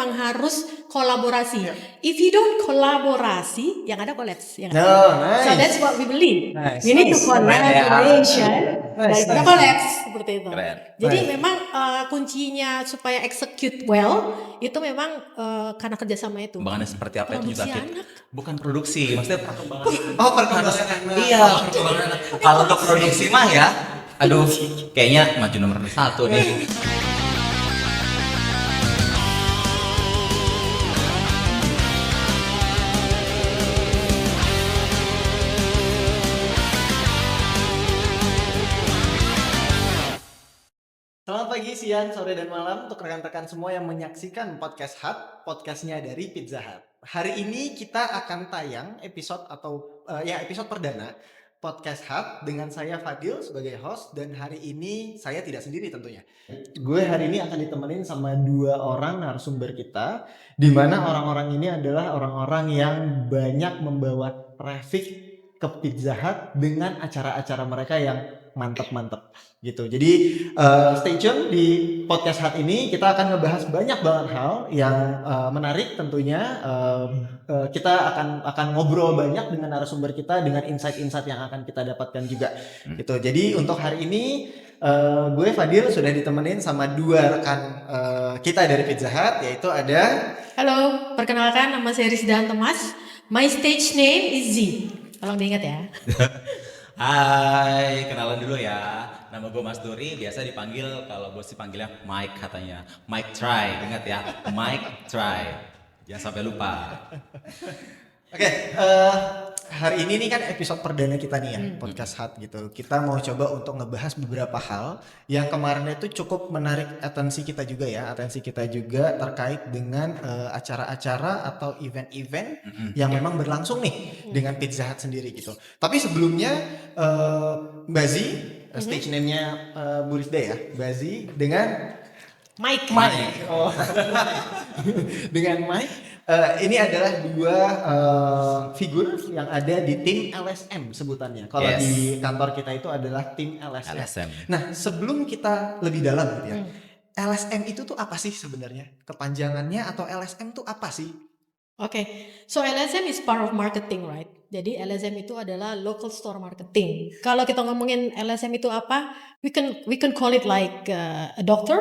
memang harus kolaborasi. Yeah. If you don't kolaborasi, yang ada collapse. Ya nggak? Oh, So nice. that's what we believe. Nice. We need to Nice. collaboration Nice, daripada nice. collapse seperti itu. Keren. Jadi Nice. memang kuncinya supaya execute well itu memang karena kerjasama itu. Perkembangannya seperti apa itu juga Produksi anak. bukan produksi, maksudnya perkembangan. Oh, perkembangan anak. Iya, perkembangan anak. Kalau untuk produksi mah ya, aduh, kayaknya maju nomor 1 nih. Selamat pagi, siang, sore, dan malam untuk rekan-rekan semua yang menyaksikan Podcast Hut, podcastnya dari Pizza Hut. Hari ini kita akan tayang episode episode perdana Podcast Hut dengan saya Fadil sebagai host, dan hari ini saya tidak sendiri tentunya. Gue hari ini akan ditemenin sama 2 orang narasumber kita, di mana orang-orang ini adalah orang-orang yang banyak membawa traffic ke Pizza Hut dengan acara-acara mereka yang mantep-mantep gitu. Jadi stay tune di Podcast Hut ini, kita akan ngebahas banyak banget hal yang menarik tentunya. Kita akan ngobrol banyak dengan narasumber kita, dengan insight-insight yang akan kita dapatkan juga gitu. Jadi untuk hari ini gue Fadil sudah ditemenin sama 2 rekan kita dari Pizza Hut, yaitu ada Halo, perkenalkan nama saya Rizdan Thomas. My stage name is Z. Tolong diingat ya. Hai, kenalan dulu ya. Nama gue Mas Dori, biasa dipanggil, kalau bos dipanggilnya Mike katanya. Mike Try, ingat ya, Mike Try. Jangan sampai lupa. Oke, hari ini nih kan episode perdana kita nih ya, Podcast Hut gitu. Kita mau coba untuk ngebahas beberapa hal yang kemarin itu cukup menarik atensi kita juga terkait dengan acara-acara atau event-event yang memang berlangsung nih dengan Pizza Hut sendiri gitu. Tapi sebelumnya Mbak Z, stage name-nya Bu Rizda ya, Mbak Z dengan Mike. Oh. Dengan Mike. Ini adalah 2 figur yang ada di tim LSM sebutannya. Kalau Yes. di kantor kita itu adalah tim LSM. LSM. Nah, sebelum kita lebih dalam gitu ya, LSM itu tuh apa sih sebenarnya? Kepanjangannya atau LSM tuh apa sih? Okay, so LSM is part of marketing, right? Jadi LSM itu adalah local store marketing. Kalau kita ngomongin LSM itu apa, we can call it like a doctor,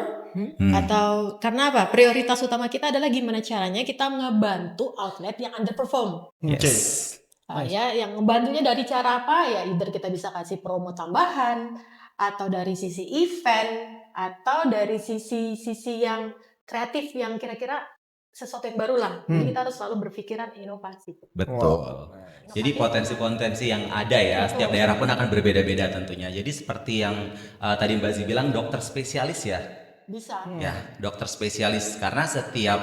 atau karena apa? Prioritas utama kita adalah gimana caranya kita ngebantu outlet yang underperform. Yes. Ya, yang ngebantunya dari cara apa? Ya, either kita bisa kasih promo tambahan, atau dari sisi event, atau dari sisi yang kreatif yang kira-kira sesuatu yang baru lah. Jadi kita harus selalu berpikiran inovasi. Betul. Wow. Jadi potensi-potensi yang ada ya, setiap daerah pun akan berbeda-beda tentunya. Jadi seperti yang tadi Mbak Zi bilang, dokter spesialis ya. Bisa. Ya, dokter spesialis, karena setiap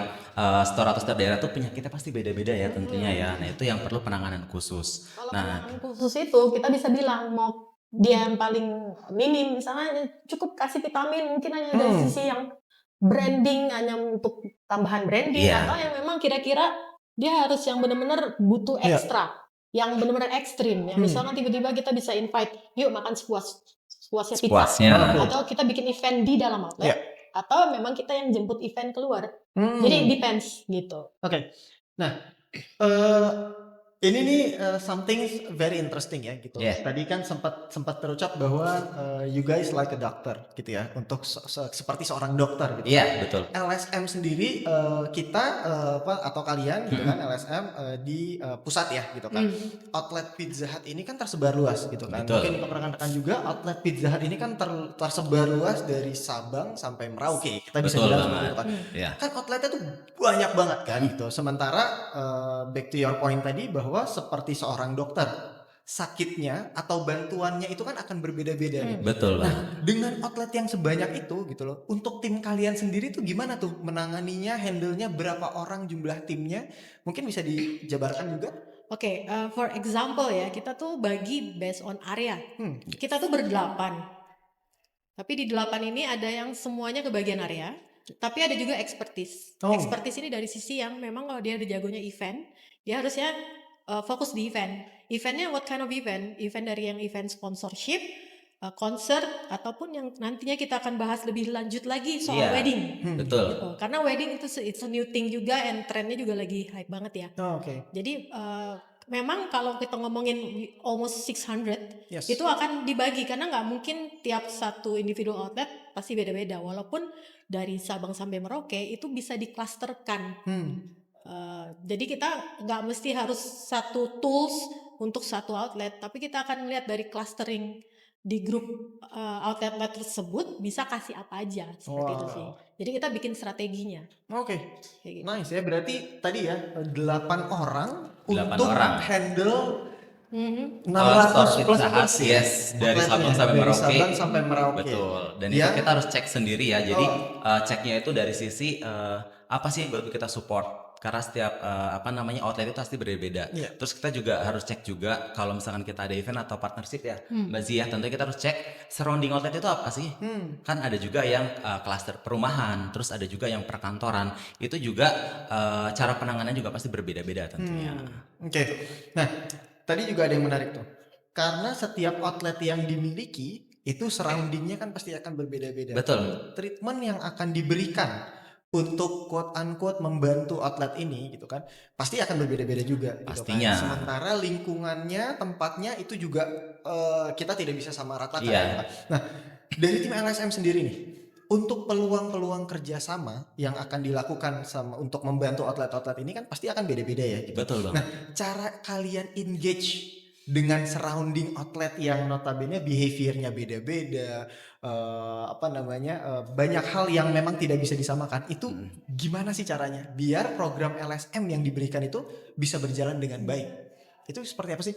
store atau setiap daerah tuh penyakitnya pasti beda-beda ya tentunya ya. Nah, itu yang perlu penanganan khusus. Kalau Nah, penanganan khusus itu kita bisa bilang mau dia yang paling minim, misalnya cukup kasih vitamin, mungkin hanya dari sisi yang branding, hanya untuk tambahan branding, Iya. atau yang memang kira-kira dia harus yang benar-benar butuh ekstra, yang benar-benar ekstrim. Yang misalnya tiba-tiba kita bisa invite, yuk makan sepuasnya pizza, sepuasnya. atau kita bikin event di dalam outlet, atau memang kita yang jemput event keluar. Jadi depends gitu. Oke. Nah, ini nih something very interesting ya gitu. Yeah. Tadi kan sempat terucap bahwa you guys like a doctor gitu ya, untuk seperti seorang dokter gitu. Iya, betul. LSM sendiri kita atau kalian gitu kan, LSM di pusat ya gitu kan. Outlet Pizza Hut ini kan tersebar luas gitu kan. Betul. Mungkin untuk rekan-rekan juga, outlet Pizza Hut ini kan tersebar luas dari Sabang sampai Merauke. Kita bisa Betul bilang banget. seperti itu kan. Ya. Kan outletnya tuh banyak banget kan gitu. Sementara back to your point tadi, bahwa seperti seorang dokter, sakitnya atau bantuannya itu kan akan berbeda-beda nih. Betul Nah, banget. dengan outlet yang sebanyak itu gitu loh, untuk tim kalian sendiri tuh gimana tuh menanganinya, handle-nya, berapa orang jumlah timnya? Mungkin bisa dijabarkan juga? Oke, for example ya, kita tuh bagi based on area. Kita tuh berdelapan. Tapi di 8 ini ada yang semuanya kebagian area, tapi ada juga expertise. Expertise ini dari sisi yang memang kalau dia ada jagonya event, dia harusnya fokus di event. Eventnya what kind of event? Event dari yang event sponsorship, konser ataupun yang nantinya kita akan bahas lebih lanjut lagi soal Iya. wedding. Betul. Gitu. Karena wedding itu it's a new thing juga, and trennya juga lagi hype banget ya. Oh, oke. Jadi memang kalau kita ngomongin almost 600 Yes. itu akan dibagi karena nggak mungkin tiap satu individual outlet pasti beda-beda. Walaupun dari Sabang sampai Merauke itu bisa diklasterkan. Jadi kita nggak mesti harus satu tools untuk satu outlet, tapi kita akan melihat dari clustering di grup outlet tersebut bisa kasih apa aja seperti itu sih. Jadi kita bikin strateginya. Oke. Kayak gitu. Nice ya, berarti tadi ya 8 orang 8 untuk orang. handle Mhm. 600 Store plus Pizza Hut, yes, dari outletnya, Sabang sampai dari Merauke. Sabang sampai Merauke. Betul. Dan Ya. itu kita harus cek sendiri ya. Jadi ceknya itu dari sisi apa sih yang perlu kita support. Karena setiap outlet itu pasti berbeda. Iya. Terus kita juga harus cek juga kalau misalkan kita ada event atau partnership ya, Mbak Zia, tentunya kita harus cek surrounding outlet itu apa sih. Kan ada juga yang klaster perumahan, terus ada juga yang perkantoran. Itu juga cara penanganannya juga pasti berbeda-beda tentunya. Oke. Nah, tadi juga ada yang menarik tuh. Karena setiap outlet yang dimiliki itu surroundingnya kan pasti akan berbeda-beda. Betul. Treatment yang akan diberikan untuk quote unquote membantu outlet ini gitu kan pasti akan berbeda-beda juga gitu Pastinya. kan. Sementara lingkungannya, tempatnya itu juga kita tidak bisa sama ratakan. Iya. gitu kan. Nah, dari tim LSM sendiri nih, untuk peluang-peluang kerjasama yang akan dilakukan untuk membantu outlet-outlet ini kan pasti akan beda-beda ya gitu. Betul, Bang. Nah, cara kalian engage dengan surrounding outlet yang notabene behaviornya beda-beda, banyak hal yang memang tidak bisa disamakan. Itu gimana sih caranya biar program LSM yang diberikan itu bisa berjalan dengan baik? Itu seperti apa sih?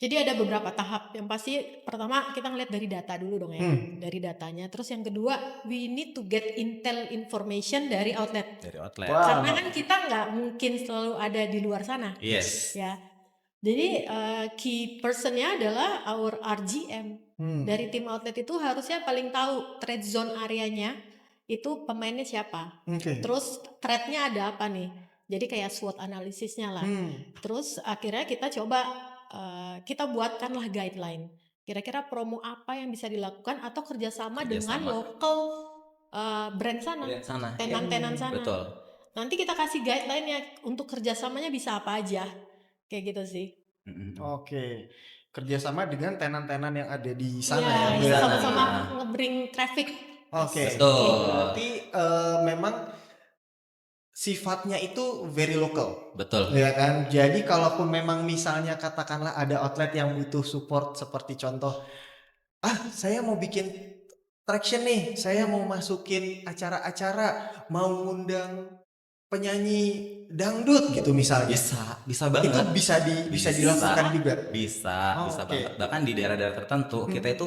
Jadi ada beberapa tahap. Yang pasti pertama kita ngeliat dari data dulu dong ya, dari datanya. Terus yang kedua, we need to get intel information dari outlet. Dari outlet. Wow. Karena kan kita nggak mungkin selalu ada di luar sana. Yes. Ya. Jadi key personnya adalah our RGM. Dari tim outlet itu harusnya paling tahu trade zone areanya itu pemainnya siapa. Oke. Terus threat-nya ada apa nih. Jadi kayak SWOT analisisnya lah. Terus akhirnya kita coba kita buatkanlah guideline. Kira-kira promo apa yang bisa dilakukan atau kerjasama dengan local brand sana, Brand sana. tenan-tenan sana. Betul. Nanti kita kasih guideline-nya untuk kerjasamanya bisa apa aja. Kayak gitu sih. Oke. Kerjasama dengan tenan-tenan yang ada di sana Iya, ya. sama-sama nge-bring traffic. Oke. Betul. Berarti memang sifatnya itu very local. Betul. Ya kan. Jadi kalaupun memang misalnya katakanlah ada outlet yang butuh support seperti contoh, saya mau bikin traction nih, saya mau masukin acara-acara, mau ngundang penyanyi dangdut gitu misalnya. Bisa banget. Itu bisa dilakukan juga. Bisa Oke. banget. Bahkan di daerah-daerah tertentu kita itu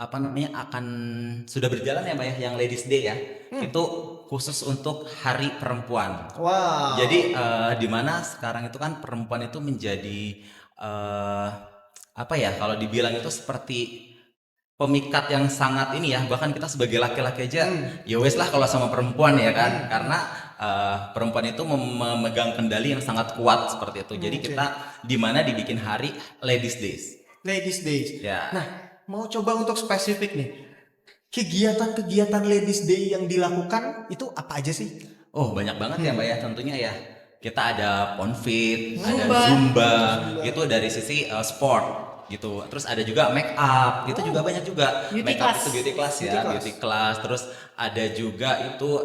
akan sudah berjalan ya Mbak ya, yang Ladies Day ya. Itu khusus untuk Hari Perempuan. Wow. Jadi di mana sekarang itu kan perempuan itu menjadi kalau dibilang itu seperti pemikat yang sangat ini ya, bahkan kita sebagai laki-laki aja ya wes lah kalau sama perempuan ya kan, karena perempuan itu memegang kendali yang sangat kuat seperti itu. Jadi kita dimana dibikin hari Ladies Days. Ladies Days. Ya. Nah, mau coba untuk spesifik nih, kegiatan-kegiatan Ladies Day yang dilakukan itu apa aja sih? Oh banyak banget ya Mbak ya, tentunya ya. Kita ada Ponfit, ada Zumba. Zumba, itu dari sisi sport gitu. Terus ada juga make up, itu juga banyak juga. Beauty Make up class. itu beauty class ya, beauty class. Terus ada juga itu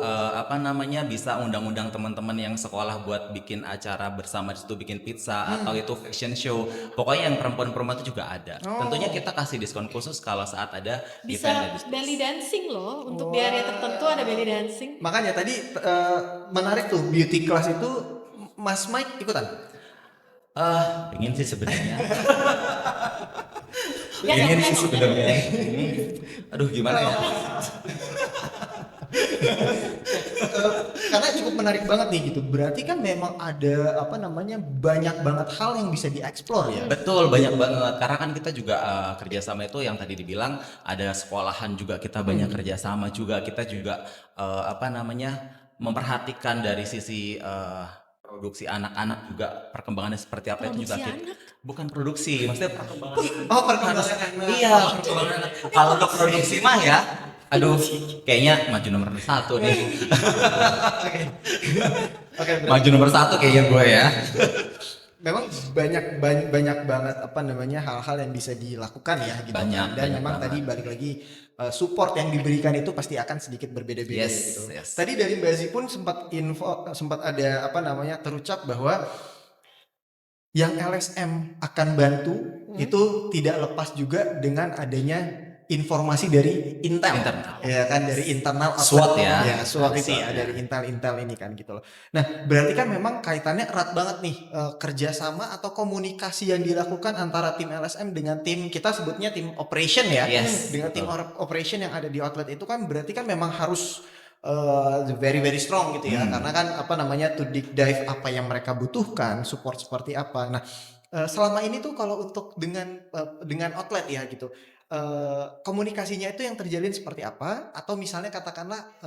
bisa undang-undang teman-teman yang sekolah buat bikin acara bersama di situ, bikin pizza atau itu fashion show. Pokoknya yang perempuan-perempuan itu juga ada. Tentunya kita kasih diskon khusus kalau saat ada Bisa event Ladies Day. belly dancing loh. Untuk di area tertentu ada belly dancing. Makanya tadi menarik tuh, beauty class itu Mas Mike ikutan? Ingin sih sebenarnya. Ya, Ingin ya, sih ya. sebenarnya. Aduh gimana ya? Karena cukup menarik banget nih gitu. Berarti kan memang ada banyak banget hal yang bisa dieksplor ya. Betul, banyak banget. Karena kan kita juga kerjasama itu yang tadi dibilang ada sekolahan juga, kita banyak kerjasama juga. Kita juga memperhatikan dari sisi produksi anak-anak juga, perkembangannya seperti apa itu juga Produksi kita. anak? bukan produksi, maksudnya perkembangan. Oh, perkembangan Harus- anak. Iya, perkembangan anak. Kalau untuk produksi mah ya, aduh, kayaknya maju nomor 1 nih. Oke, Maju nomor 1 kayaknya gue ya. memang banyak banget apa namanya hal-hal yang bisa dilakukan ya gitu. Banyak, Dan banyak memang banget. tadi balik lagi support yang diberikan itu pasti akan sedikit berbeda-beda Yes, gitu. yes. Tadi dari Mbak Zi pun sempat ada apa namanya terucap bahwa yang LSM akan bantu itu tidak lepas juga dengan adanya informasi dari Intel. Internal. Ya kan dari internal SWOT ya. Ya, SWOT itu SWOT ya ya. dari Intel ini kan gitu loh. Nah, berarti kan memang kaitannya erat banget nih kerjasama atau komunikasi yang dilakukan antara tim LSM dengan tim kita sebutnya tim operation ya. Yes, Dengan tim betul. operation yang ada di outlet itu kan berarti kan memang harus very strong gitu ya. Karena kan apa namanya to deep dive apa yang mereka butuhkan, support seperti apa. Nah, selama ini tuh kalau untuk dengan outlet ya gitu. Komunikasinya itu yang terjalin seperti apa atau misalnya katakanlah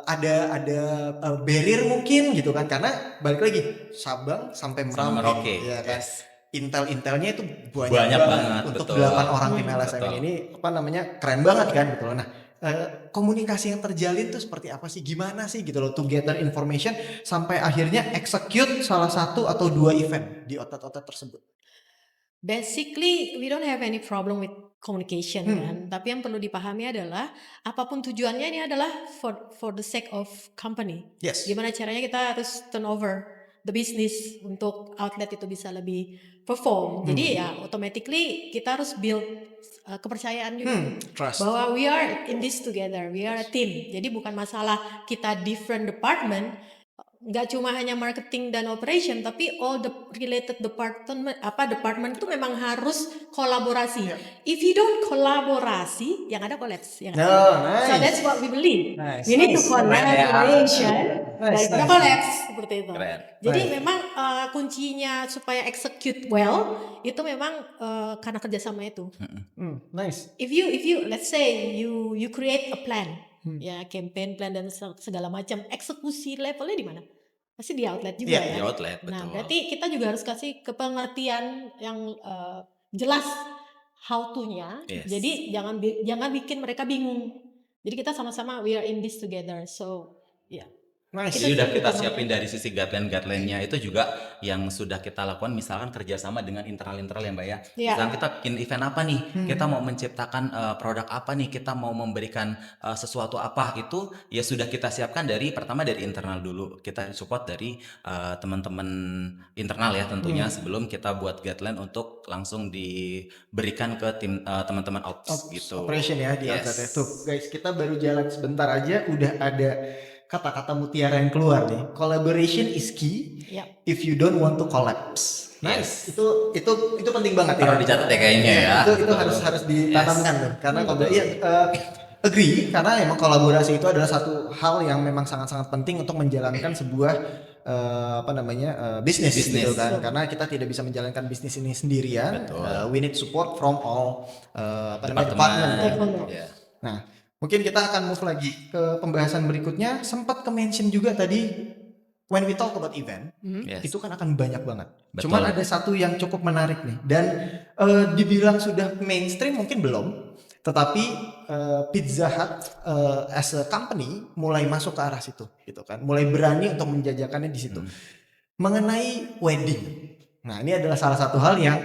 ada barrier mungkin gitu kan karena balik lagi Sabang sampai Sampai Merauke Merauke, ya kan yes. Intelnya itu banyak, Banyak banget banget, untuk betul. 8 orang tim LSM Betul. ini apa namanya keren banget kan gitu loh. Nah komunikasi yang terjalin tuh seperti apa sih gimana sih gitu loh to gather information sampai akhirnya execute salah satu atau 2 event di outlet-outlet tersebut. Basically, we don't have any problem with communication kan. Tapi yang perlu dipahami adalah apapun tujuannya ini adalah for the sake of company. Yes. Gimana caranya kita harus turn over the business untuk outlet itu bisa lebih perform. Jadi ya automatically kita harus build kepercayaan juga. Trust. Bahwa we are in this together, we are a team. Jadi bukan masalah kita different department, nggak cuma hanya marketing dan operation, tapi all the related department itu memang harus kolaborasi. If you don't kolaborasi, yang ada collapse. Ya nggak? Oh, nice. So that's what we believe. Nice. We need to Nice. collaboration Nice, dari nice. collapse seperti itu. Keren. Jadi Nice. memang kuncinya supaya execute well itu memang karena kerjasama itu. Nice. If you let's say you create a plan, ya campaign plan dan segala macam, eksekusi levelnya di mana? Pasti di outlet juga Iya, ya. Di outlet, Nah, betul. berarti kita juga harus kasih kepengertian yang jelas how to-nya. Yes. Jadi jangan bikin mereka bingung. Jadi kita sama-sama we are in this together. So, ya. Nice. Jadi udah kita Kita- siapin dari sisi guideline-nya itu juga yang sudah kita lakukan misalkan kerjasama dengan internal ya Mbak ya. Iya. Misalkan kita bikin event apa nih, kita mau menciptakan produk apa nih, kita mau memberikan sesuatu apa itu ya sudah kita siapkan pertama dari internal dulu. Kita support dari teman-teman internal ya tentunya sebelum kita buat guideline untuk langsung diberikan ke tim teman-teman ops gitu. Operation ya di Yes. outlet. Tuh guys, kita baru jalan sebentar aja udah ada kata-kata mutiara yang keluar nih. Collaboration is key Yep. if you don't want to collapse. Nice. Itu penting banget Perlu ya. dicatat ya kayaknya ya. Itu harus ditanamkan tuh. Karena kalau agree karena memang kolaborasi itu adalah satu hal yang memang sangat-sangat penting untuk menjalankan sebuah bisnis gitu kan. Karena kita tidak bisa menjalankan bisnis ini sendirian. We need support from all department. Ya. Nah, mungkin kita akan move lagi ke pembahasan berikutnya. Sempat ke-mention juga tadi when we talk about event, Yes. itu kan akan banyak banget. Betul. Cuman ada satu yang cukup menarik nih dan dibilang sudah mainstream mungkin belum, tetapi Pizza Hut as a company mulai masuk ke arah situ gitu kan. Mulai berani untuk menjajakannya di situ. Mengenai wedding. Nah, ini adalah salah satu hal yang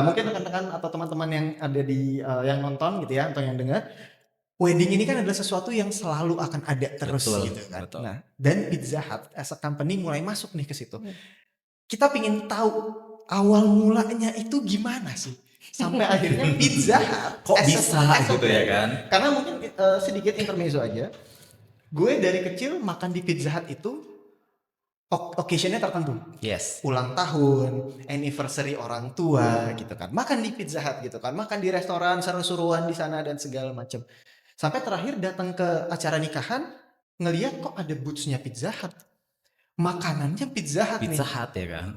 mungkin rekan-rekan atau teman-teman yang ada di yang nonton gitu ya atau yang dengar, wedding ini kan adalah sesuatu yang selalu akan ada terus Betul, gitu kan. betul. Nah, dan Pizza Hut as a company mulai masuk nih ke situ. Kita pingin tahu awal mulanya itu gimana sih sampai akhirnya Pizza Hut Kok as a- bisa as a gitu ya brand. kan? Karena mungkin sedikit intermezzo aja. Gue dari kecil makan di Pizza Hut itu occasionnya tertentu. Yes. Ulang tahun, anniversary orang tua gitu kan. Makan di Pizza Hut gitu kan. Makan di restoran, seru-seruan di sana dan segala macam. Sampai terakhir datang ke acara nikahan, ngelihat kok ada booths-nya Pizza Hut. Makanannya Pizza Hut nih. Pizza Hut ya kan?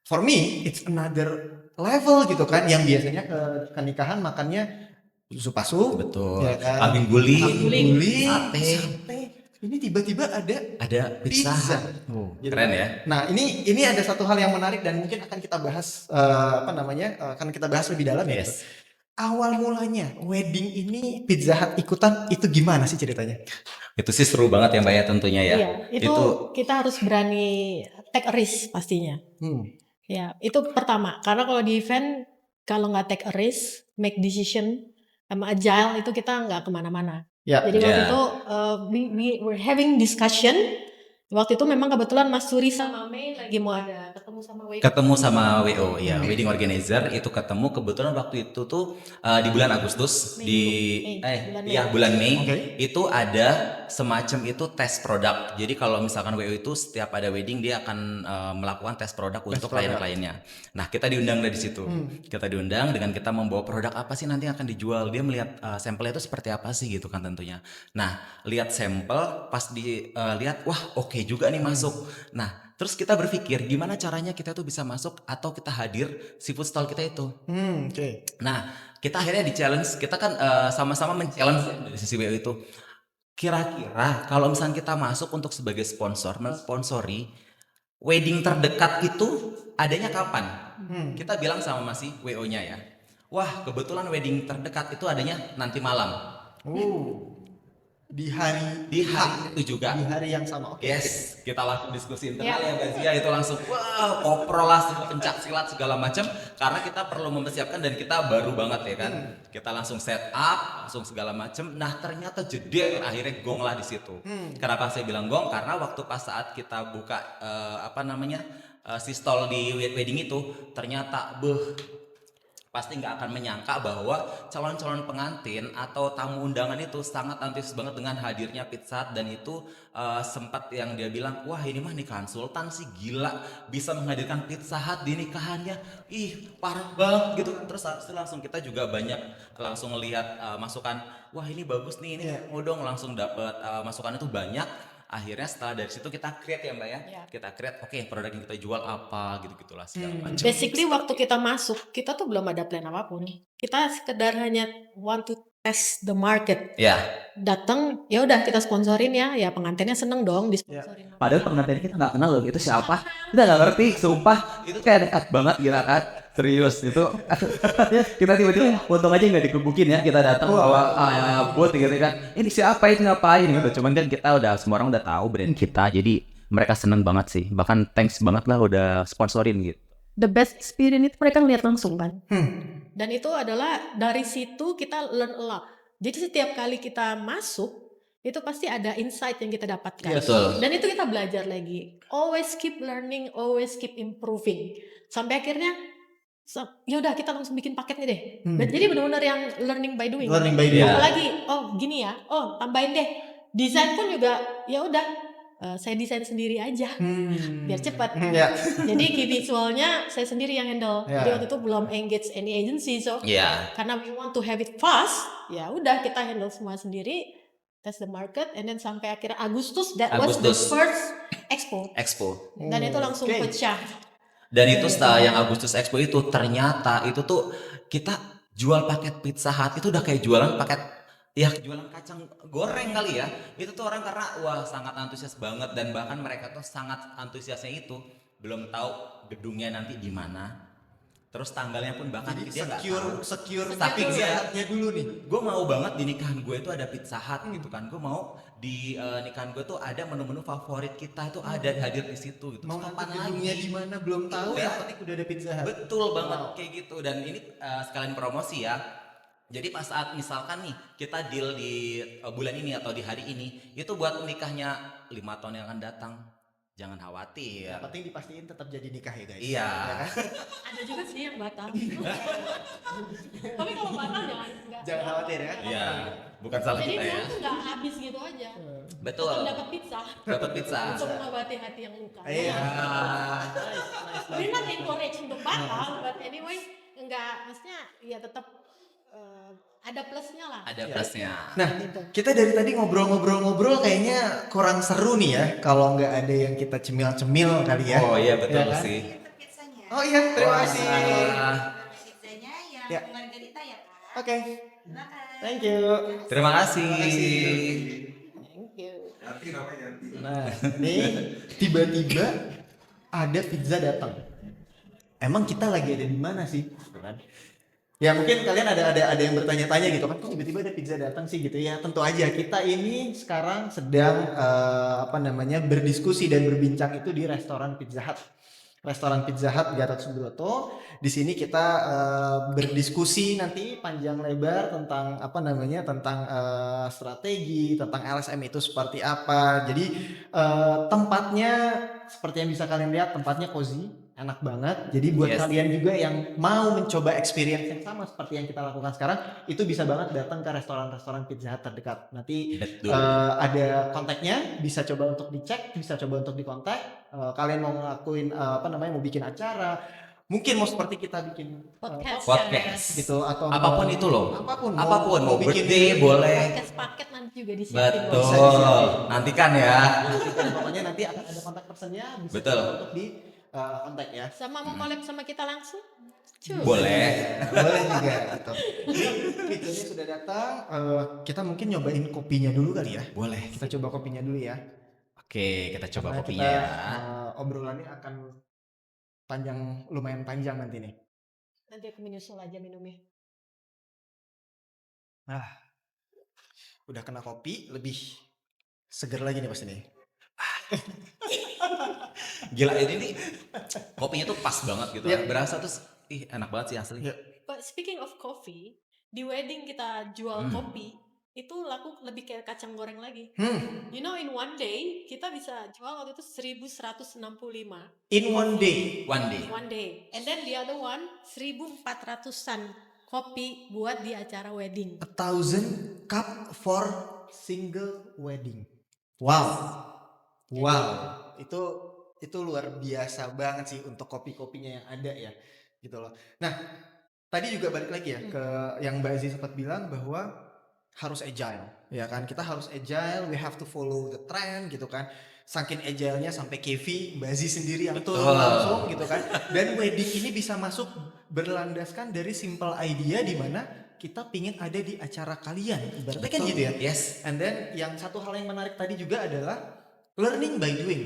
For me, it's another level gitu kan. Yang biasanya ke nikahan makannya susu pasu. Betul. Ya kan? Kambing guling. Kambing guling, Sate. sate. Ini tiba-tiba ada Ada Pizza pizza. Hut. Gitu Keren kan. ya. Nah, ini ada satu hal yang menarik dan mungkin akan kita bahas akan kita bahas lebih dalam ya. Yes. Awal mulanya wedding ini Pizza Hut ikutan itu gimana sih ceritanya? Itu sih seru banget ya Mbak ya tentunya ya. Iya, itu kita harus berani take a risk pastinya. Ya, itu pertama. Karena kalau di event, kalau nggak take a risk, make decision, sama agile, itu kita nggak kemana-mana. Ya. Jadi waktu Ya. itu we were having discussion. Waktu itu memang kebetulan Mas Suri sama Mei lagi mau ada ketemu sama WO. Ketemu sama WO ya, wedding organizer itu ketemu kebetulan waktu itu tuh di bulan Agustus bulan Mei Oke. itu ada semacam itu tes produk. Jadi kalau misalkan WO itu setiap ada wedding dia akan melakukan tes produk untuk klien-kliennya. Nah, kita diundang dari situ. Kita diundang dengan kita membawa produk apa sih nanti yang akan dijual. Dia melihat sampelnya itu seperti apa sih gitu kan tentunya. Nah, lihat sampel pas dilihat wah oke juga nih masuk. Nah, terus kita berpikir gimana caranya kita tuh bisa masuk atau kita hadir si food stall kita itu. Oke. Nah, kita akhirnya di challenge, kita kan sama-sama men-challenge dari sisi WO itu. Kira-kira kalau misalnya kita masuk untuk sebagai sponsor, mensponsori wedding terdekat itu adanya kapan? Kita bilang sama si WO-nya ya. Wah, kebetulan wedding terdekat itu adanya nanti malam. Di hari Itu juga. di hari yang sama. Oke. Yes, kita langsung diskusi internal ya Mbak Zia, itu langsung wah koprol lah pencak silat segala macam karena kita perlu mempersiapkan dan kita baru banget ya kan. Kita langsung set up, langsung segala macam. Nah, ternyata jeder akhirnya gong lah di situ. Kenapa saya bilang gong? Karena waktu pas saat kita buka si stall di wedding itu ternyata pasti nggak akan menyangka bahwa calon-calon pengantin atau tamu undangan itu sangat antusias banget dengan hadirnya Pizza Hut dan itu sempat yang dia bilang wah ini mah nikahan sultan sih gila bisa menghadirkan Pizza Hut di nikahannya parah banget gitu kan. Terus habis itu langsung kita juga banyak langsung lihat masukan wah ini bagus nih ini mau dong langsung dapat masukan itu banyak. Akhirnya setelah dari situ kita create ya Mbak ya. Kita create oke, produk yang kita jual apa gitu-gitulah segala macam. Basically waktu kita masuk, kita tuh belum ada plan apapun. Kita sekedar hanya want to test the market. Ya. Datang, ya udah kita sponsorin ya pengantinnya seneng dong disponsorin. Padahal pengantin kita nggak kenal loh itu siapa, kita nggak ngerti, sumpah itu kayak dekat banget gila kan, serius itu kita tiba-tiba untung aja nggak dikebukin ya, kita datang bawa booth gitu kan, ini siapa itu ngapain gitu, cuman kan kita udah semua orang udah tahu brand kita, jadi mereka seneng banget sih, bahkan thanks banget lah udah sponsorin gitu. The best experience itu mereka ngeliat langsung kan. Dan itu adalah dari situ kita learn a lot. Jadi setiap kali kita masuk itu pasti ada insight yang kita dapatkan. Betul. Dan itu kita belajar lagi. Always keep learning, always keep improving. Sampai akhirnya ya udah kita langsung bikin paketnya deh. Jadi benar-benar yang learning by doing. Learning by doing. Apalagi gini ya. Tambahin deh. Desain pun juga ya udah saya desain sendiri aja. Biar cepat. Jadi key visualnya saya sendiri yang handle. Jadi waktu itu belum engage any agency karena we want to have it fast, ya udah kita handle semua sendiri. Test the market and then sampai akhirnya Agustus was the first expo. Dan itu langsung pecah. Dan itu setelah yang Agustus Expo itu ternyata itu tuh kita jual paket Pizza Hut itu udah kayak jualan jualan kacang goreng kali ya. Itu tuh orang karena wah sangat antusias banget dan bahkan mereka tuh sangat antusiasnya itu belum tahu gedungnya nanti di mana. Terus tanggalnya pun bahkan dia nggak tahu. Secure Tapi Pizza Hutnya dulu nih. Gue mau banget di nikahan gue itu ada Pizza Hut gitu kan. Gue mau di nikahan gue tuh ada menu-menu favorit kita itu ada hadir di situ gitu. Mau kapan gedungnya di mana belum tahu, yang penting udah ada Pizza Hut. Betul banget kayak gitu. Dan ini sekalian promosi ya. Jadi pas saat misalkan nih kita deal di bulan ini atau di hari ini itu buat nikahnya 5 tahun yang akan datang. Jangan khawatir. Yang penting dipastiin tetap jadi nikah ya guys. Iya. Ada juga sih yang batal. Tapi kalau batal jangan khawatir ya. Iya. Bukan salah Jadi kita ya. uang tuh nggak habis gitu aja. Betul. Tetap dapat pizza. Dapat pizza. Untuk mengobati hati yang luka. Iya. We're not encourage untuk batal, but anyway maksudnya ya tetap ada plusnya lah. Ada plusnya. Nah, kita dari tadi ngobrol-ngobrol kayaknya kurang seru nih ya kalau nggak ada yang kita cemil-cemil kali ya. Oh iya betul Ya kan? sih. Pizzanya. Oh iya, terima kasih. Pizzanya yang Ya. margarita ya kak. Oke. Silakan. Thank you. Terima kasih. Thank you. Nah, ini tiba-tiba ada pizza datang. Emang kita lagi ada di mana sih? Gitu kan? Ya mungkin kalian ada yang bertanya-tanya gitu kan, kok tiba-tiba ada pizza datang sih gitu ya. Tentu aja kita ini sekarang sedang berdiskusi dan berbincang itu di restoran Pizza Hut. Restoran Pizza Hut Gatot Subroto. Di sini kita berdiskusi nanti panjang lebar tentang strategi, tentang LSM itu seperti apa. Jadi tempatnya seperti yang bisa kalian lihat, tempatnya cozy, enak banget. Jadi buat Yes. kalian juga yang mau mencoba experience yang sama seperti yang kita lakukan sekarang, itu bisa banget datang ke restoran-restoran Pizza Hut terdekat. Nanti Betul. ada kontaknya, bisa coba untuk dicek, bisa coba untuk dikontak. Kalian mau ngelakuin mau bikin acara, mungkin mau seperti kita bikin Podcast. gitu, atau Apapun itu loh. apapun Mau birthday boleh. Podcast paket nanti juga disiapin. Betul. Bisa disiapin. Nantikan ya. pokoknya nanti akan ada kontak personnya, bisa Betul. coba untuk di kontak ya. Sama mau collab sama kita langsung? Cus. Boleh. Boleh juga gitu. Pizzanya sudah datang, kita mungkin nyobain kopinya dulu kali ya. Boleh. Kita coba kopinya dulu ya. Oke, kita coba Karena kopinya kita, ya. obrolannya akan lumayan panjang nanti nih. Nanti aku menyusul aja minumnya. Udah kena kopi, lebih seger lagi nih pasti nih. Gila ini nih kopinya tuh pas banget gitu. Iya. Berasa tuh enak banget sih asli. Iya. But speaking of coffee, di wedding kita jual kopi, itu laku lebih kayak kacang goreng lagi. You know, in one day kita bisa jual waktu itu 1165 In one day, One day. one day, and then the other one 1400-an kopi buat di acara wedding. 1,000 cup for single wedding. Wow. Itu luar biasa banget sih untuk kopi-kopinya yang ada ya, gitu loh. Nah, tadi juga balik lagi ya ke yang Mbak Aziz sempat bilang bahwa harus agile, ya kan? Kita harus agile, we have to follow the trend gitu kan. Saking agile-nya sampai Kevi, Mbak Aziz sendiri yang turun Betul. langsung gitu kan. Dan wedding ini bisa masuk berlandaskan dari simple idea di mana kita pingin ada di acara kalian. Ibaratnya kan gitu ya. Yes. And then yang satu hal yang menarik tadi juga adalah learning by doing.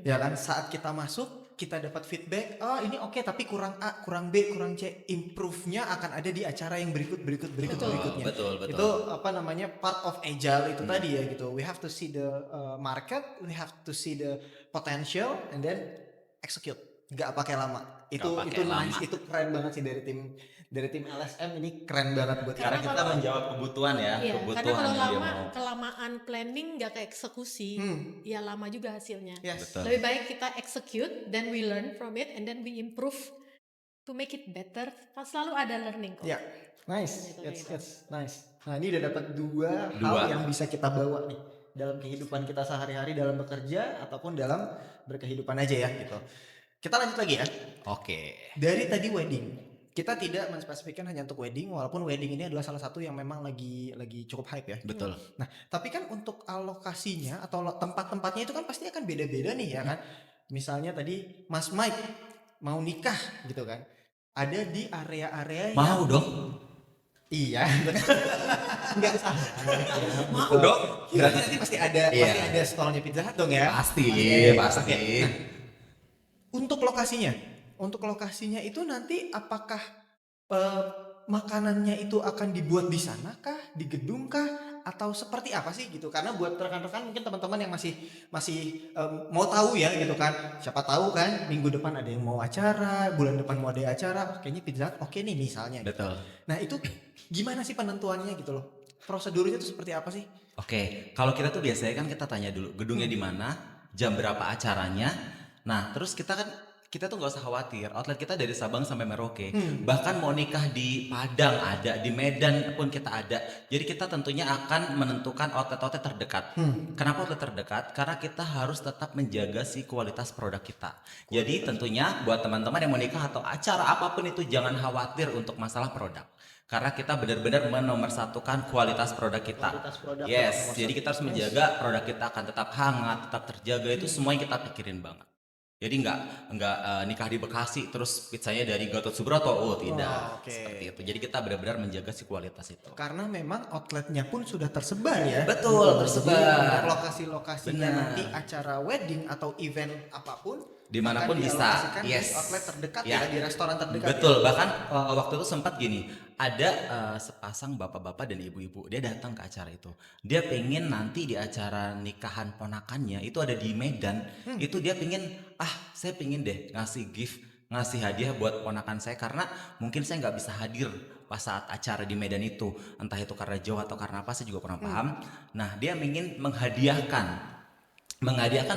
Ya kan, saat kita masuk, kita dapat feedback, oh ini oke tapi kurang A, kurang B, kurang C. Improve-nya akan ada di acara yang berikutnya. Betul. Itu part of agile itu tadi ya gitu. We have to see the market, we have to see the potential and then execute. Nggak pakai lama. Itu pakai lama. nice, itu keren banget sih dari tim LSM ini keren banget buat Karena kita. kita menjawab kebutuhan ya, Iya, karena kebutuhan kalau yang dia lama mau. kelamaan planning nggak ke eksekusi, ya lama juga hasilnya. Yes. Betul. Lebih baik kita execute, then we learn from it, and then we improve to make it better. Kan selalu ada learning kok. Ya, nice. Gitu, It's gitu. nice. Nah, ini udah dapat dua hal yang bisa kita bawa nih dalam kehidupan kita sehari-hari, dalam bekerja ataupun dalam berkehidupan aja ya gitu. Kita lanjut lagi ya. Oke. Dari tadi wedding. Kita tidak menspesifikkan hanya untuk wedding, walaupun wedding ini adalah salah satu yang memang lagi cukup hype ya. Betul. Nah, tapi kan untuk alokasinya atau tempat-tempatnya itu kan pasti akan beda-beda nih ya kan. Misalnya tadi Mas Mike mau nikah gitu kan. Ada di area-area yang Mau dong. iya, enggak salah. Mau dong. Berarti nanti pasti ada Iya. stolnya Pizza Hut dong ya. Pasti. Untuk lokasinya itu nanti apakah makanannya itu akan dibuat di sana kah, di gedung kah, atau seperti apa sih gitu? Karena buat rekan-rekan mungkin teman-teman yang masih mau tahu ya gitu kan. Siapa tahu kan minggu depan ada yang mau acara, bulan depan mau ada acara, kayaknya Pizza Hut oke nih misalnya. Gitu. Betul. Nah, itu gimana sih penentuannya gitu loh? Prosedurnya itu seperti apa sih? Oke, kalau kita tuh biasanya kan kita tanya dulu gedungnya di mana, jam berapa acaranya. Nah, terus kita tuh nggak usah khawatir. Outlet kita dari Sabang sampai Merauke. Bahkan mau nikah di Padang ada, di Medan pun kita ada. Jadi kita tentunya akan menentukan outlet-outlet terdekat. Kenapa outlet terdekat? Karena kita harus tetap menjaga si kualitas produk kita. Jadi tentunya buat teman-teman yang mau nikah atau acara apapun itu jangan khawatir untuk masalah produk. Karena kita benar-benar menomorsatukan kualitas produk kita. Kualitas produk Yes, nomor jadi satu. kita harus menjaga produk kita akan tetap hangat, tetap terjaga. Itu semua yang kita pikirin banget. Jadi nggak nikah di Bekasi terus pizzanya dari Gatot Subroto. Oh, Oh, tidak. oke. Seperti itu. Jadi kita benar-benar menjaga si kualitas itu. Karena memang outletnya pun sudah tersebar ya. Betul, Jadi tersebar. untuk lokasi-lokasinya Benar. nanti acara wedding atau event apapun Dimanapun akan bisa. dialokasikan di Yes. outlet terdekat Ya. ya, di restoran terdekat. Betul, ya. bahkan waktu itu sempat gini, ada sepasang bapak-bapak dan ibu-ibu, dia datang ke acara itu. Dia pengen nanti di acara nikahan ponakannya itu ada di Medan, itu dia pengen, saya pengen deh ngasih gift, ngasih hadiah buat ponakan saya karena mungkin saya nggak bisa hadir pas saat acara di Medan itu, entah itu karena jauh atau karena apa, saya juga kurang paham. Nah, dia ingin menghadiahkan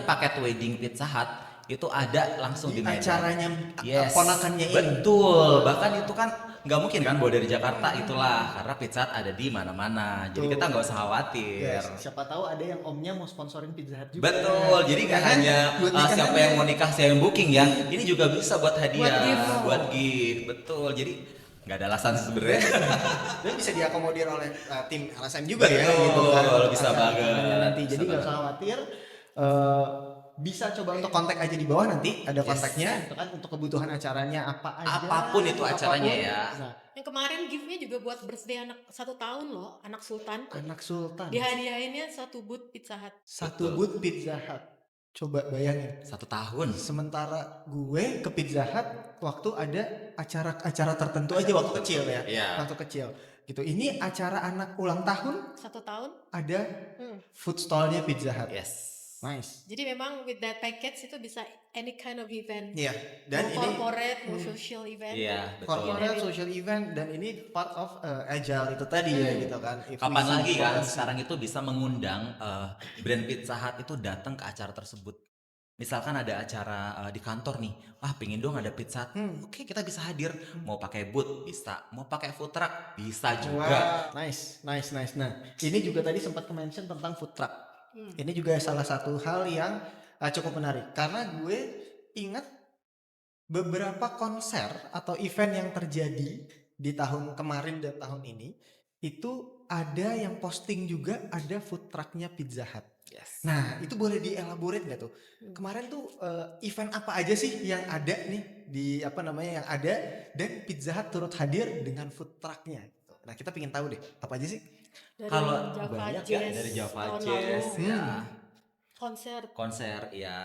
paket wedding Pizza Hut itu ada langsung di Medan. Acaranya Yes, ponakannya ini. betul. Bahkan itu kan nggak mungkin kan bawa dari Jakarta, itulah karena Pizza Hut ada di mana-mana. Jadi kita nggak usah khawatir. Yes, siapa tahu ada yang omnya mau sponsorin Pizza Hut juga. Betul. Jadi nggak Kan? hanya Buat nikahan siapa aja. yang mau nikah saya yang booking ya. Ini juga bisa buat hadiah, gift. buat gift. Betul. Jadi nggak ada alasan sih sebenarnya. Dan bisa diakomodir oleh tim LSM juga ya Betul, gitu kan. bisa Acaranya banget. nanti. Jadi Bisa nggak usah khawatir. Bisa coba untuk kontak aja di bawah nanti ada kontaknya gitu kan untuk kebutuhan acaranya apa aja. Apapun itu acaranya ya. Nah, Yang kemarin giftnya juga buat birthday anak 1 tahun loh, anak Sultan. anak Sultan. Dihadiahinnya 1 booth Pizza Hut. Satu booth Pizza Hut. Coba bayangin. 1 tahun. Sementara gue ke Pizza Hut waktu ada acara tertentu aja waktu kecil ya. Iya. Waktu kecil. Gitu. Ini acara anak ulang tahun 1 tahun. ada Hmm. food stallnya Pizza Hut. Yes. Nice. Jadi memang with that package itu bisa any kind of event. Iya. Dan Mau ini corporate, mau social event. Iya, betul. corporate social event dan ini part of agile itu tadi ya gitu kan. If we Kapan see lagi kan potensi. sekarang itu bisa mengundang brand Pizza Hut itu datang ke acara tersebut. Misalkan ada acara di kantor nih, pengen dong ada Pizza Hut. Oke, kita bisa hadir. Mau pakai booth bisa, mau pakai food truck bisa juga. Wah, nice. Nah, ini juga tadi sempat mention tentang food truck. Ini juga salah satu hal yang cukup menarik karena gue ingat beberapa konser atau event yang terjadi di tahun kemarin dan tahun ini itu ada yang posting juga ada food trucknya Pizza Hut. Yes. Nah, itu boleh dielaborate nggak tuh? Kemarin tuh event apa aja sih yang ada nih di yang ada dan Pizza Hut turut hadir dengan food trucknya. Nah, kita pengen tahu deh apa aja sih? Dari Kalau Java banyak ya Jazz dari Java tahun Jazz lalu. ya, Konser ya,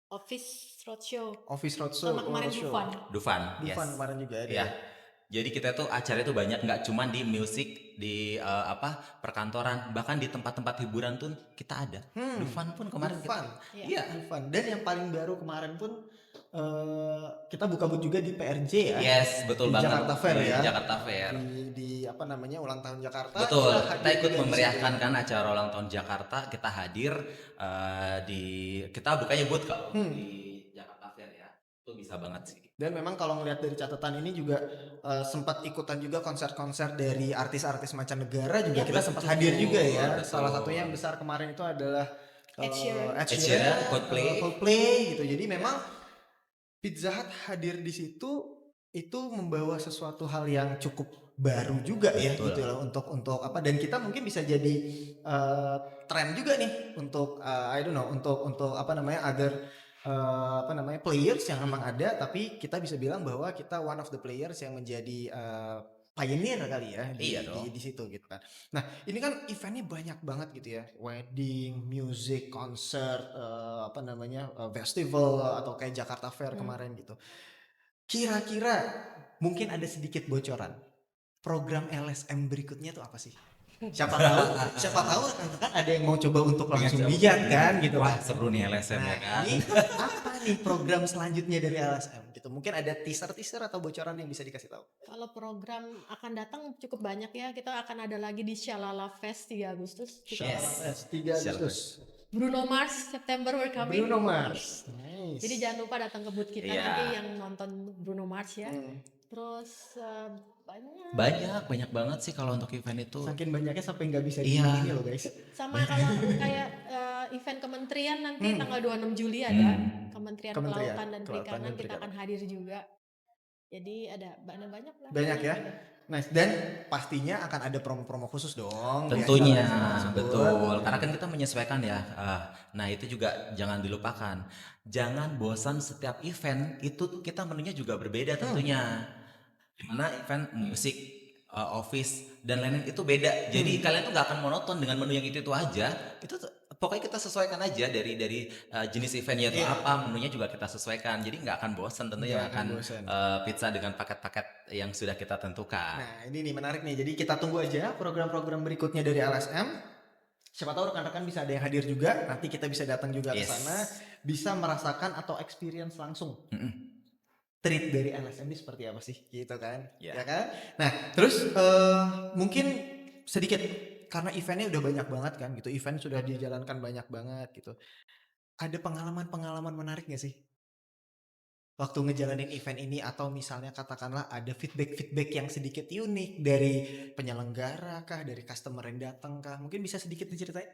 Office Roadshow. Office Roadshow. Sama kemarin Roadshow. Dufan. Dufan, Dufan yes. kemarin juga ada. Ya. Jadi kita tuh acara itu banyak nggak cuman di musik, di perkantoran, bahkan di tempat-tempat hiburan tuh kita ada. Dufan pun kemarin Dufan. kita. Iya. Dufan. Dan yang paling baru kemarin pun kita buka booth juga di PRJ ya. Yes, betul Di banget. Jakarta Fair Di ya. Jakarta Fair. Di ulang tahun Jakarta. Betul, kita hadir ikut juga di memeriahkan situ. kan acara ulang tahun Jakarta, kita hadir kita bukanya booth kok di Jakarta Fair ya. Itu bisa banget sih. Dan memang kalau ngelihat dari catatan ini juga sempat ikutan juga konser-konser dari artis-artis mancanegara juga Ya, kita sempat hadir juga ya. betul. Salah satunya yang besar kemarin itu adalah Ed Sheeran. Ed Ed Sheeran, Sheeran, Coldplay. gitu. Jadi memang Pizza Hut hadir di situ itu membawa sesuatu hal yang cukup baru juga ya Betul. gitu loh untuk apa dan kita mungkin bisa jadi tren juga nih untuk I don't know untuk other players yang memang ada tapi kita bisa bilang bahwa kita one of the players yang menjadi pioneer kali ya Iya dong. di situ gitu kan. Nah, ini kan eventnya banyak banget gitu ya. Wedding, music, concert, festival atau kayak Jakarta Fair kemarin gitu. Kira-kira mungkin ada sedikit bocoran. Program LSM berikutnya tuh apa sih? Siapa tahu kan ada yang mau coba untuk langsung lihat kan gitu. Wah, seru nih LSM ya kan. Ini apa nih program selanjutnya dari LSM gitu. Mungkin ada teaser atau bocoran yang bisa dikasih tahu. Kalau program akan datang cukup banyak ya. Kita akan ada lagi di Shalala Fest 3 Agustus. Yes. 3 Agustus. Bruno Mars September we're coming. Bruno Mars. Nice. Jadi jangan lupa datang ke booth kita Iya. nanti yang nonton Bruno Mars ya. Terus Banyak banget sih kalau untuk event itu. Saking banyaknya sampai nggak bisa Iya. ini loh guys. sama kalau kayak event kementerian nanti tanggal 26 Juli ada Kementerian Kementerian Kelautan dan Kelautan Perikanan dan kita Perikanan. akan hadir juga. Jadi ada banyak lah. Banyak ya. Nice. Dan pastinya akan ada promo-promo khusus dong. Tentunya, di acara tersebut. betul. Karena kan kita menyesuaikan ya. Nah itu juga jangan dilupakan. Jangan bosan setiap event itu kita menunya juga berbeda tentunya. Dimana event musik, office dan lain-lain itu beda. Jadi kalian tuh nggak akan monoton dengan menu yang itu aja. Pokoknya kita sesuaikan aja dari jenis eventnya itu apa, menunya juga kita sesuaikan. Jadi nggak akan bosan tentunya Nggak akan akan bosan. pizza dengan paket-paket yang sudah kita tentukan. Nah, ini nih menarik nih. Jadi kita tunggu aja program-program berikutnya dari LSM. Siapa tahu rekan-rekan bisa ada yang hadir juga. Nanti kita bisa datang juga ke Yes. sana, bisa merasakan atau experience langsung. Mm-mm. Treat dari LSM ini seperti apa sih, gitu kan? Ya. Ya kan? Nah, terus mungkin sedikit karena eventnya udah banyak banget kan, gitu. Event sudah dijalankan banyak banget, gitu. Ada pengalaman-pengalaman menarik gak sih? Waktu ngejalanin event ini atau misalnya katakanlah ada feedback-feedback yang sedikit unik dari penyelenggara kah, dari customer yang datang kah? Mungkin bisa sedikit diceritain?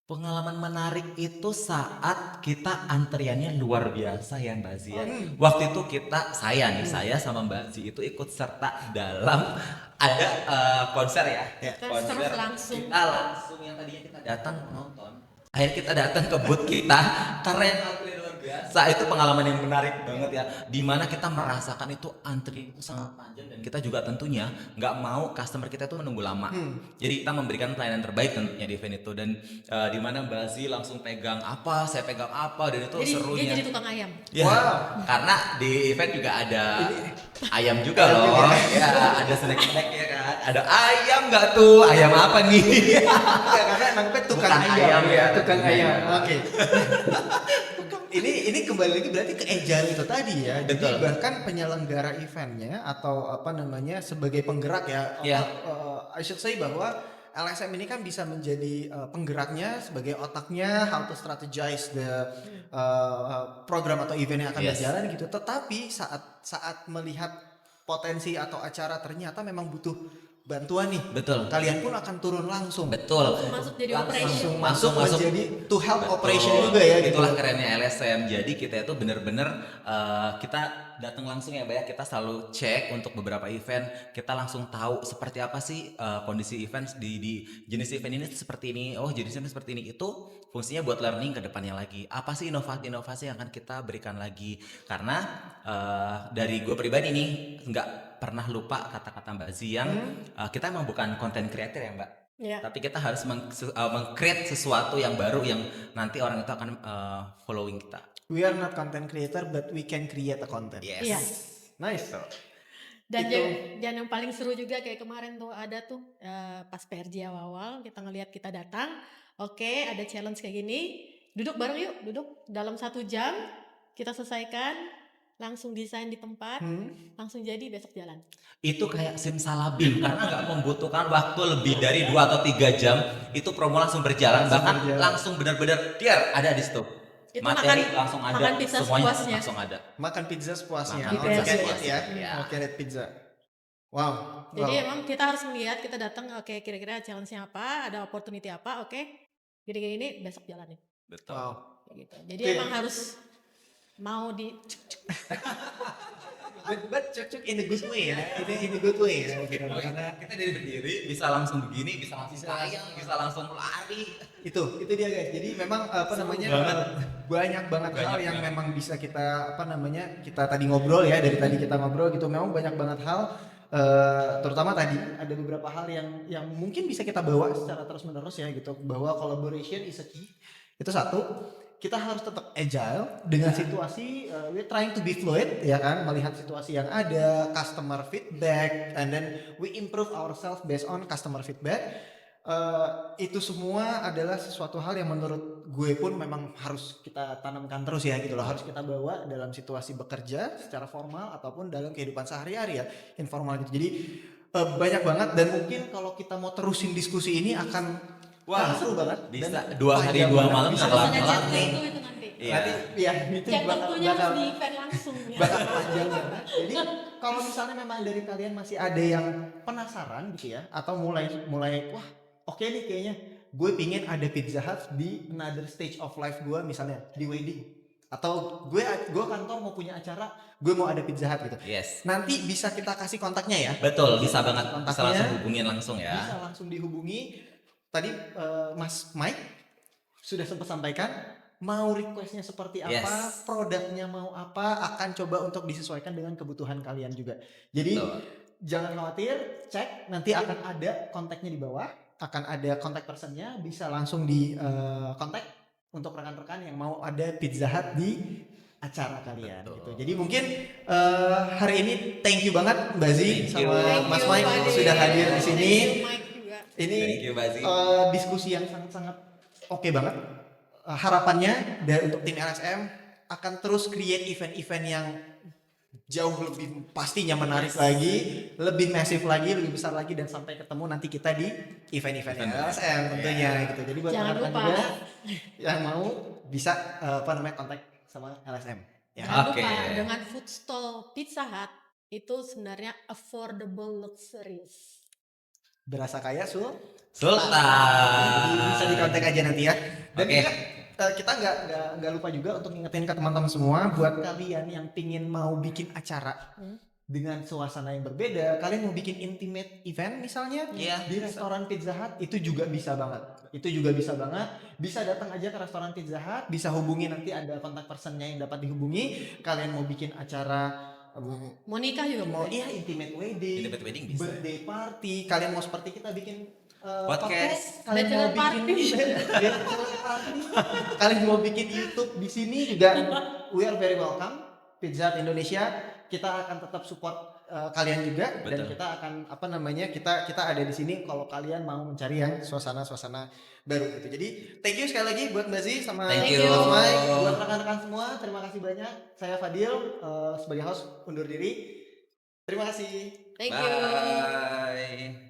Pengalaman menarik itu saat kita antriannya luar biasa ya Mbak Zia. Waktu itu saya sama Mbak Zia itu ikut serta dalam ada konser ya. Kita serve langsung. Kita langsung yang tadinya kita datang menonton. Akhirnya kita datang ke booth kita karena yang antri luar biasa. Itu pengalaman yang menarik banget ya. Dimana kita merasakan itu antri itu sangat panjang dan kita juga tentunya nggak mau customer kita itu menunggu lama. Jadi kita memberikan pelayanan terbaik tentunya di event itu dan dimana Mbak Zi langsung pegang apa, saya pegang apa dan itu Jadi dia serunya. jadi tukang ayam. Ya, Wow. karena di event juga ada ayam juga loh. Ya, ada snack-snack ya kan. Ada ayam nggak tuh? Ayam apa nih? Enggak, karena nangkep tukang Bukan ayam ya, tukang tentunya. ayam. Oke. ini kembali lagi berarti ke agile itu tadi ya. Jadi Betul. bahkan penyelenggara eventnya atau apa namanya sebagai penggerak ya. Iya. I should say bahwa LSM ini kan bisa menjadi penggeraknya sebagai otaknya how to strategize the program atau event yang akan Yes. berjalan gitu. Tetapi saat melihat potensi atau acara ternyata memang butuh bantuan nih. Betul. Kalian pun akan turun langsung. Betul. Masuk jadi Langsung operation. masuk Masuk. menjadi to help Betul. operation juga ya gitu. Itulah kerennya LSM. Jadi kita itu bener-bener kita datang langsung ya Mbak ya. Kita selalu cek untuk beberapa event. Kita langsung tahu seperti apa sih kondisi event di jenis event ini seperti ini. Oh jenisnya seperti ini. Itu fungsinya buat learning ke depannya lagi. Apa sih inovasi-inovasi yang akan kita berikan lagi. Karena dari gue pribadi nih nggak pernah lupa kata-kata Mbak Zi yang kita emang bukan content creator ya Mbak. Ya. Tapi kita harus meng-create sesuatu yang baru yang nanti orang itu akan following kita. We are not content creator but we can create a content. Yes. Iya. Nice. Dan Itu. yang paling seru juga kayak kemarin tuh ada tuh pas PRJ awal kita ngelihat kita datang, oke ada challenge kayak gini, duduk bareng yuk, duduk dalam 1 jam kita selesaikan, langsung desain di tempat, langsung jadi besok jalan. Itu kayak simsalabim karena nggak membutuhkan waktu lebih dari 2 atau 3 jam. Itu promo langsung berjalan, bahkan langsung benar-benar tiar ada di situ. Itu Materi makan- langsung ada, makan pizza semuanya sepuasnya. langsung ada. Makan pizza sepuasnya. Makan All pizza you can eat sepuasnya. ya. Iya. All can eat pizza. Wow. Jadi Wow. emang kita harus melihat kita datang oke kira-kira challenge-nya apa, ada opportunity apa, oke. Gini-gini ini besok jalanin. Betul. Wow. Kayak gitu. Jadi Oke. emang harus mau di But cuk in a good way ya. In a good way ya. Gitu. Karena Kita dari berdiri bisa langsung begini, bisa langsung sayang, bisa langsung lari. itu dia guys. Jadi memang apa namanya banyak banget hal yang memang bisa kita apa namanya kita tadi ngobrol ya dari tadi kita ngobrol gitu. Memang banyak banget hal terutama tadi ada beberapa hal yang mungkin bisa kita bawa secara terus menerus ya gitu bahwa collaboration is a key. Itu satu. Kita harus tetap agile dengan situasi we're trying to be fluid ya kan melihat situasi yang ada customer feedback and then we improve ourselves based on customer feedback. Itu semua adalah sesuatu hal yang menurut gue pun memang harus kita tanamkan terus ya gitu loh, harus kita bawa dalam situasi bekerja secara formal ataupun dalam kehidupan sehari-hari ya informal gitu. Jadi banyak banget dan mungkin kalau kita mau terusin diskusi ini akan wah seru banget. Bisa Dan 2 hari panjang 2 banget. malam Bisa setelah Misalnya kelar chat nih. itu nanti. Iya. Nanti ya itu Chat bakal tentunya harus bakal di event langsung ya. bakal panjang banget. Jadi kalau misalnya memang dari kalian masih ada yang penasaran gitu ya atau mulai wah oke nih kayaknya gue pingin ada Pizza Hut di another stage of life gue misalnya di wedding atau gue kantor mau punya acara, gue mau ada Pizza Hut gitu. Yes. Nanti bisa kita kasih kontaknya ya. Betul, bisa banget. Bisa Kontaknya. langsung hubungin langsung ya. Bisa langsung dihubungi. Tadi Mas Mike sudah sempat sampaikan mau requestnya seperti apa, Yes. produknya mau apa, akan coba untuk disesuaikan dengan kebutuhan kalian juga. Jadi Betul. jangan khawatir, cek nanti akan ada kontaknya di bawah, akan ada kontak personnya, bisa langsung di kontak untuk rekan-rekan yang mau ada Pizza Hut di acara kalian Betul. gitu. Jadi mungkin hari ini thank you banget Mbak Zi Thank you. sama Mas Mike Fadil. sudah hadir di sini. Thank you, Mike juga. Ini Thank you, Bazi. diskusi yang sangat-sangat oke banget. Harapannya untuk tim LSM akan terus create event-event yang jauh lebih pastinya menarik lagi, lebih masif lagi, lebih besar lagi, dan sampai ketemu nanti kita di event-event LSM tentunya gitu. Jadi buat Jangan rekan-rekan lupa. juga yang mau bisa kontak sama LSM. Ya. Jangan Oke. lupa dengan food stall Pizza Hut itu sebenarnya affordable luxuries. Berasa kaya Sul? Sultan. Bisa dikontak aja nanti ya. Dan Oke. juga, kita nggak lupa juga untuk ngingetin ke teman-teman semua, buat kalian yang pingin mau bikin acara dengan suasana yang berbeda, kalian mau bikin intimate event misalnya Iya. di restoran Pizza Hut, itu juga bisa banget. Bisa datang aja ke restoran Pizza Hut, bisa hubungi, nanti ada kontak personnya yang dapat dihubungi. Kalian mau bikin acara Mau nikah juga mau boleh. intimate wedding, Intimate wedding bisa. birthday party, kalian mau seperti kita bikin Podcast. kalian mau Bachelor bikin bachelor party, kalian mau bikin YouTube di sini juga, we are very welcome. Pizza Hut Indonesia, kita akan tetap support kalian juga. Dan Betul. kita akan kita ada di sini kalau kalian mau mencari yang suasana baru gitu. Jadi thank you sekali lagi buat Mbak Zi sama Thank you. Mas Mike, buat rekan-rekan semua, terima kasih banyak. Saya Fadil sebagai host undur diri. Terima kasih. Thank you. Bye.